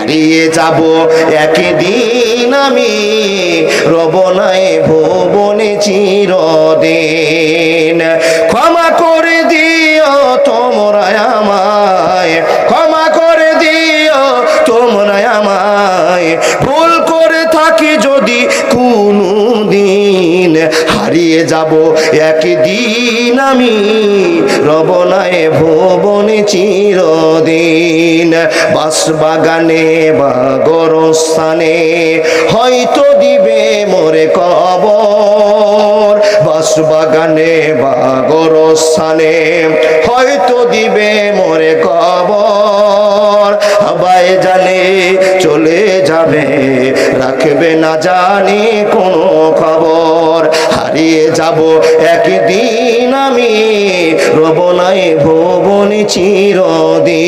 হারিয়ে যাব একদিন আমি, রব নাই ভুবনে চিরদিন। ক্ষমা করে দিও তোমরা আমায়, ক্ষমা করে দিও তোমরা আমায়, ভুল করে থাকি যদি কোনো দিন। হারিয়ে যাব একদিন আমি, রব নাই ভুবনে চিরদিন। বাঁশবাগানে বা গোরস্থানে হয়তো দিবে মোরে কবর, বাঁশবাগানে বা গোরস্থানে হয়তো দিবে মোরে কবর। হাওয়ায় জানে চলে যাবে, রাখবে না জানি কোনো খবর। হারিয়ে যাব একদিন আমি, রব নাই ভুবনে চিরদিন।